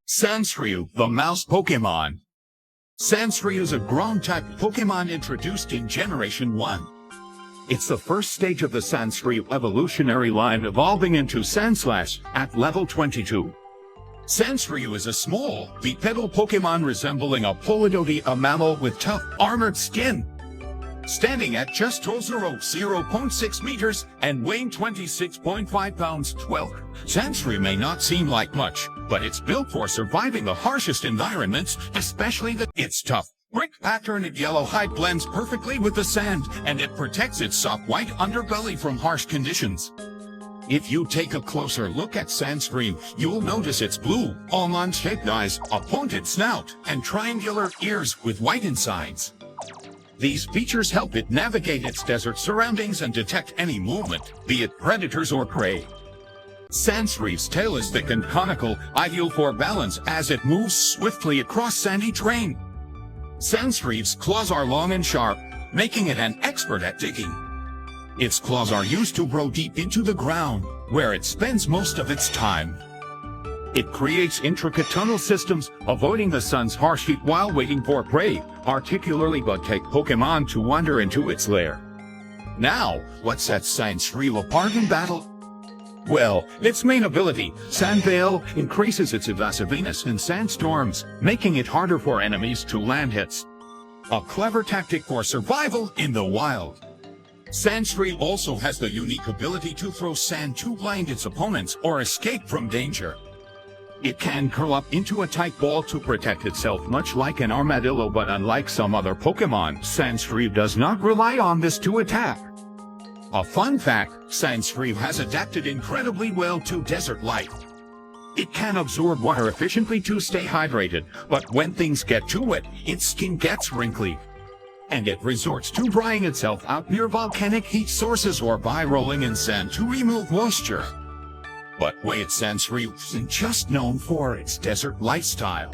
Sandshrew, the mouse Pokemon. Sandshrew is a ground-type Pokemon introduced in Generation 1. It's the first stage of the Sandshrew evolutionary line, evolving into Sandslash at level 22. Sandshrew is a small, bipedal Pokemon resembling a Polydoti, a mammal with tough, armored skin. Standing at just 0.6 meters and weighing 26.5 pounds, Sandshrew may not seem like much, but it's built for surviving the harshest environments, especially its tough, brick-patterned yellow hide blends perfectly with the sand, and it protects its soft white underbelly from harsh conditions. If you take a closer look at Sandshrew, you'll notice its blue, almond-shaped eyes, a pointed snout, and triangular ears with white insides. These features help it navigate its desert surroundings and detect any movement, be it predators or prey. Sandshrew's tail is thick and conical, ideal for balance as it moves swiftly across sandy terrain. Sandshrew's claws are long and sharp, making it an expert at digging. Its claws are used to burrow deep into the ground, where it spends most of its time. It creates intricate tunnel systems, avoiding the sun's harsh heat while waiting for prey, particularly bug-type Pokemon to wander into its lair. Now, what sets Sandshrew apart in battle? Well, its main ability, Sand Veil, increases its evasiveness in sandstorms, making it harder for enemies to land hits. A clever tactic for survival in the wild. Sandshrew also has the unique ability to throw sand to blind its opponents or escape from danger. It can curl up into a tight ball to protect itself, much like an armadillo, but unlike some other Pokemon, Sandshrew does not rely on this to attack. A fun fact, Sandshrew has adapted incredibly well to desert life. It can absorb water efficiently to stay hydrated, but when things get too wet, its skin gets wrinkly. And it resorts to drying itself out near volcanic heat sources or by rolling in sand to remove moisture. But wait, Sandshrew isn't just known for its desert lifestyle.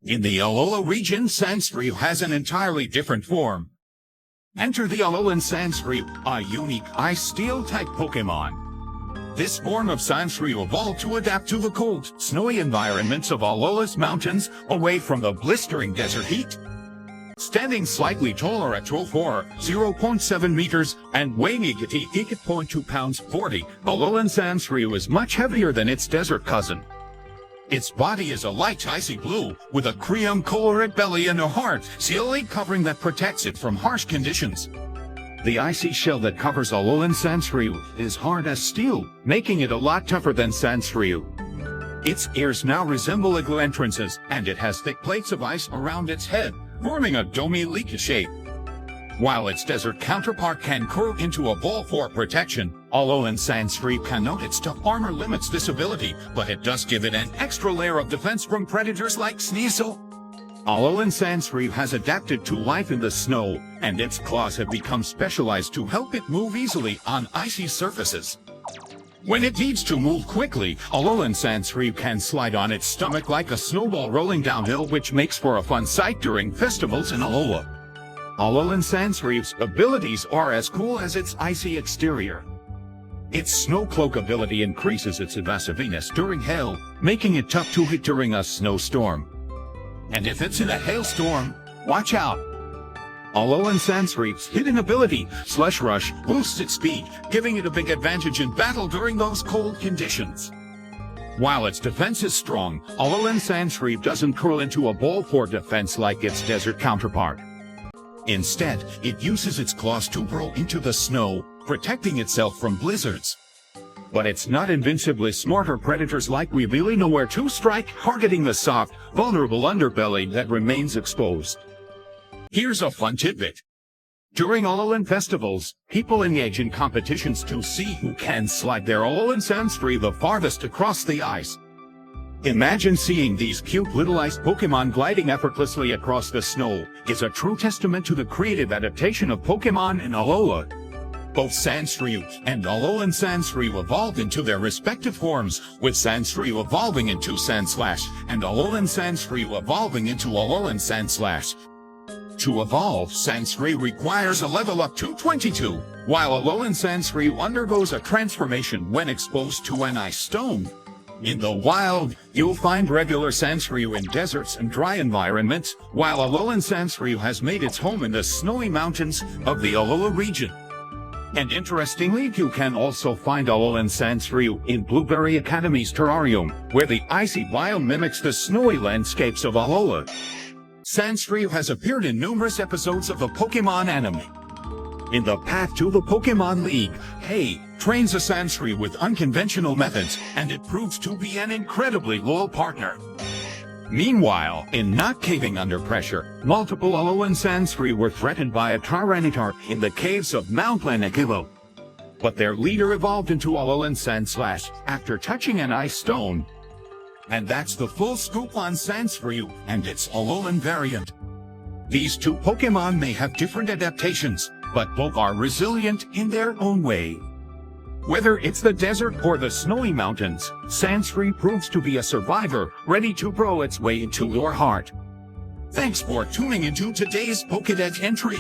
In the Alola region, Sandshrew has an entirely different form. Enter the Alolan Sandshrew, a unique Ice-Steel-type Pokemon. This form of Sandshrew evolved to adapt to the cold, snowy environments of Alola's mountains, away from the blistering desert heat. Standing slightly taller at 0.7 meters and weighing 80.2 pounds 40, Alolan Sandshrew is much heavier than its desert cousin. Its body is a light icy blue, with a cream-colored belly and a hard, sealy covering that protects it from harsh conditions. The icy shell that covers Alolan Sandshrew is hard as steel, making it a lot tougher than Sandshrew. Its ears now resemble igloo entrances, and it has thick plates of ice around its head, forming a domey-leak shape. While its desert counterpart can curl into a ball for protection, Alolan Sandshrew can note its tough armor limits this ability, but it does give it an extra layer of defense from predators like Sneasel. Alolan Sandshrew has adapted to life in the snow, and its claws have become specialized to help it move easily on icy surfaces. When it needs to move quickly, Alolan Sandshrew can slide on its stomach like a snowball rolling downhill, which makes for a fun sight during festivals in Alola. Alolan Sandshrew's abilities are as cool as its icy exterior. Its Snow Cloak ability increases its evasiveness during hail, making it tough to hit during a snowstorm. And if it's in a hailstorm, watch out! Alolan Sandshrew's hidden ability, Slush Rush, boosts its speed, giving it a big advantage in battle during those cold conditions. While its defense is strong, Alolan Sandshrew doesn't curl into a ball for defense like its desert counterpart. Instead, it uses its claws to burrow into the snow, protecting itself from blizzards. But it's not invincibly. Smarter predators like we really know where to strike, targeting the soft, vulnerable underbelly that remains exposed. Here's a fun tidbit. During Alolan festivals, people engage in competitions to see who can slide their Alolan Sandshrew the farthest across the ice. Imagine seeing these cute little ice Pokemon gliding effortlessly across the snow. It's a true testament to the creative adaptation of Pokemon in Alola. Both Sandshrew and Alolan Sandshrew evolved into their respective forms, with Sandshrew evolving into Sandslash and Alolan Sandshrew evolving into Alolan Sandslash. To evolve, Sandshrew requires a level up to 22, while Alolan Sandshrew undergoes a transformation when exposed to an ice stone. In the wild, you'll find regular Sandshrew in deserts and dry environments, while Alolan Sandshrew has made its home in the snowy mountains of the Alola region. And interestingly, you can also find Alolan Sandshrew in Blueberry Academy's terrarium, where the icy biome mimics the snowy landscapes of Alola. Sandshrew has appeared in numerous episodes of the Pokemon anime. In the Path to the Pokemon League, Hay trains a Sandshrew with unconventional methods, and it proves to be an incredibly loyal partner. Meanwhile, in Not Caving Under Pressure, multiple Alolan Sandshrew were threatened by a Tyranitar in the caves of Mount Lanakilo. But their leader evolved into Alolan Sandslash after touching an ice stone. And that's the full scoop on Sandshrew and its Alolan variant. These two Pokemon may have different adaptations, but both are resilient in their own way. Whether it's the desert or the snowy mountains, Sandshrew proves to be a survivor, ready to grow its way into your heart. Thanks for tuning into today's PokèDex entry.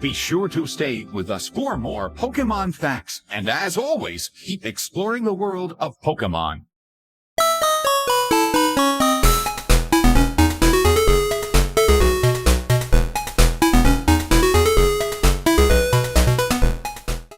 Be sure to stay with us for more Pokemon facts, and as always, keep exploring the world of Pokemon.